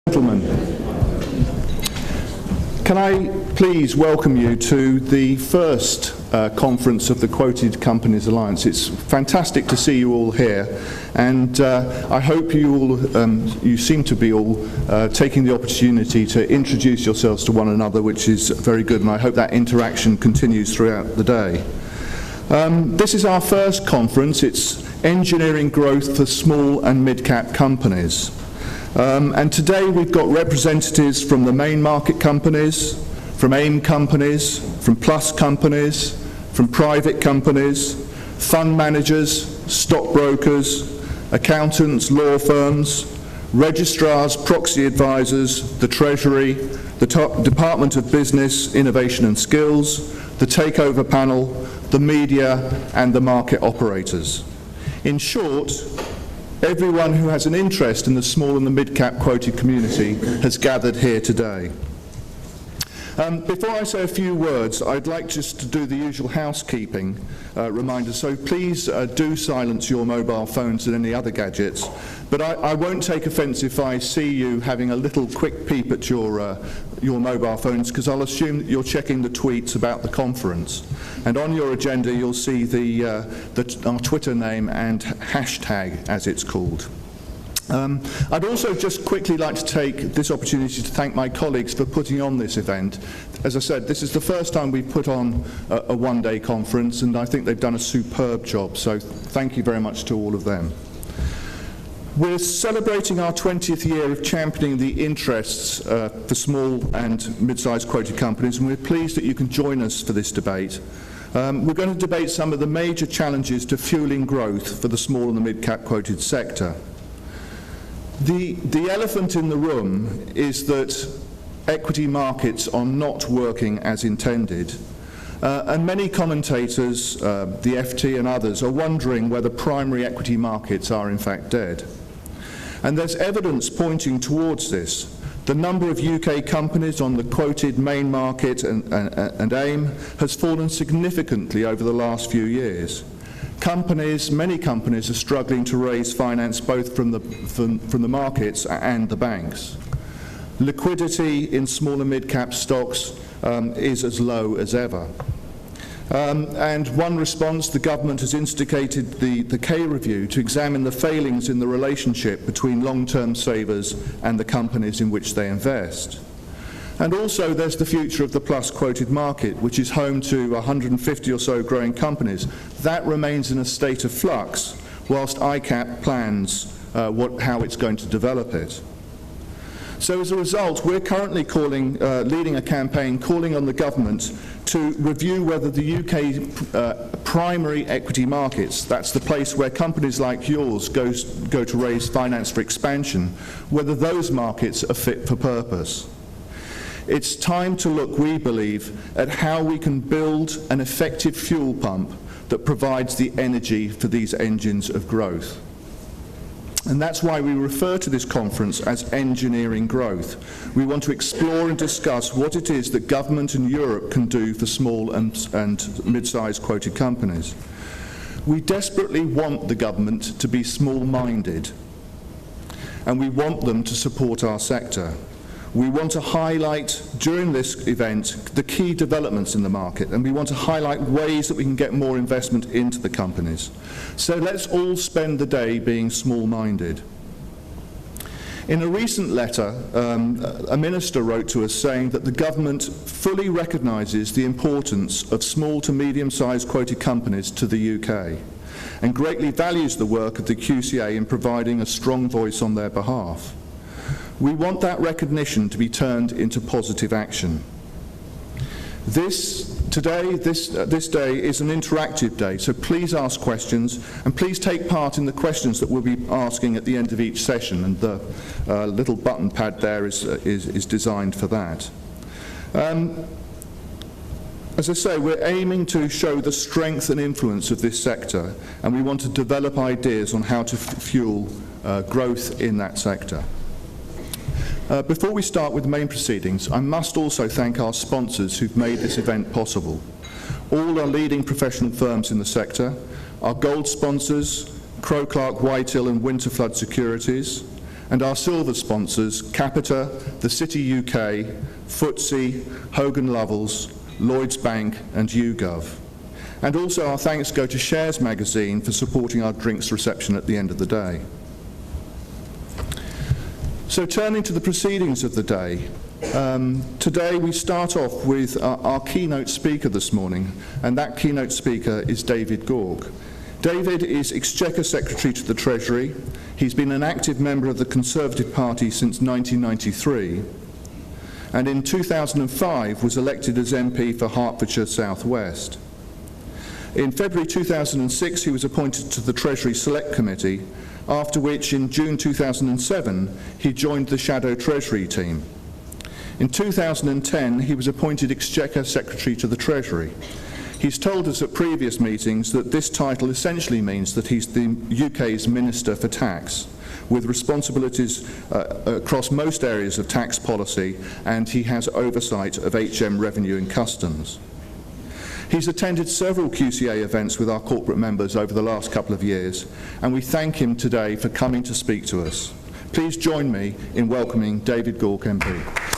Gentlemen, can I please welcome you to the first conference of the Quoted Companies Alliance. It's fantastic to see you all here, and I hope you seem to be all taking the opportunity to introduce yourselves to one another, which is very good, and I hope that interaction continues throughout the day. This is our first conference. It's Engineering Growth for Small and Mid-Cap Companies. And today we've got representatives from the main market companies, from AIM companies, from Plus companies, from private companies, fund managers, stockbrokers, accountants, law firms, registrars, proxy advisors, the Treasury, the Department of Business, Innovation and Skills, the Takeover Panel, the media, and the market operators. In short, everyone who has an interest in the small and the mid-cap quoted community has gathered here today. Before I say a few words, I'd like just to do the usual housekeeping reminder. So please do silence your mobile phones and any other gadgets. But I won't take offence if I see you having a little quick peep at your mobile phones, because I'll assume that you're checking the tweets about the conference. And on your agenda, you'll see our Twitter name and hashtag, as it's called. I'd also just quickly like to take this opportunity to thank my colleagues for putting on this event. As I said, this is the first time we've put on a one-day conference, and I think they've done a superb job, so thank you very much to all of them. We're celebrating our 20th year of championing the interests for small and mid-sized quoted companies, and we're pleased that you can join us for this debate. We're going to debate some of the major challenges to fueling growth for the small and the mid-cap quoted sector. The elephant in the room is that equity markets are not working as intended. And many commentators, the FT and others, are wondering whether primary equity markets are in fact dead. And there's evidence pointing towards this. The number of UK companies on the quoted main market and AIM has fallen significantly over the last few years. Many companies are struggling to raise finance both from the markets and the banks. Liquidity in small and mid-cap stocks is as low as ever. And one response, the government has instigated the K review to examine the failings in the relationship between long-term savers and the companies in which they invest. And also there's the future of the Plus quoted market, which is home to 150 or so growing companies. That remains in a state of flux, whilst ICAP plans how it's going to develop it. So as a result, we're currently leading a campaign calling on the government to review whether the UK primary equity markets, that's the place where companies like yours go to raise finance for expansion, whether those markets are fit for purpose. It's time to look, we believe, at how we can build an effective fuel pump that provides the energy for these engines of growth. And that's why we refer to this conference as Engineering Growth. We want to explore and discuss what it is that government and Europe can do for small and mid-sized quoted companies. We desperately want the government to be small-minded, and we want them to support our sector. We want to highlight, during this event, the key developments in the market, and we want to highlight ways that we can get more investment into the companies. So let's all spend the day being small-minded. In a recent letter, a minister wrote to us saying that the government fully recognises the importance of small to medium-sized quoted companies to the UK, and greatly values the work of the QCA in providing a strong voice on their behalf. We want that recognition to be turned into positive action. This day is an interactive day, so please ask questions, and please take part in the questions that we'll be asking at the end of each session, and the little button pad there is designed for that. As I say, we're aiming to show the strength and influence of this sector, and we want to develop ideas on how to fuel growth in that sector. Before we start with the main proceedings, I must also thank our sponsors who've made this event possible. All our leading professional firms in the sector, our gold sponsors, Crowe Clark Whithill and Winterflood Securities, and our silver sponsors, Capita, the City UK, FTSE, Hogan Lovells, Lloyds Bank and YouGov. And also our thanks go to Shares magazine for supporting our drinks reception at the end of the day. So turning to the proceedings of the day, today we start off with our keynote speaker this morning, and that keynote speaker is David Gorg. David is Exchequer Secretary to the Treasury. He's been an active member of the Conservative Party since 1993, and in 2005 was elected as MP for Hertfordshire South West. In February 2006 he was appointed to the Treasury Select Committee, after which in June 2007 he joined the Shadow Treasury team. In 2010 he was appointed Exchequer Secretary to the Treasury. He's told us at previous meetings that this title essentially means that he's the UK's Minister for Tax, with responsibilities across most areas of tax policy, and he has oversight of HM Revenue and Customs. He's attended several QCA events with our corporate members over the last couple of years, and we thank him today for coming to speak to us. Please join me in welcoming David Gorg MP.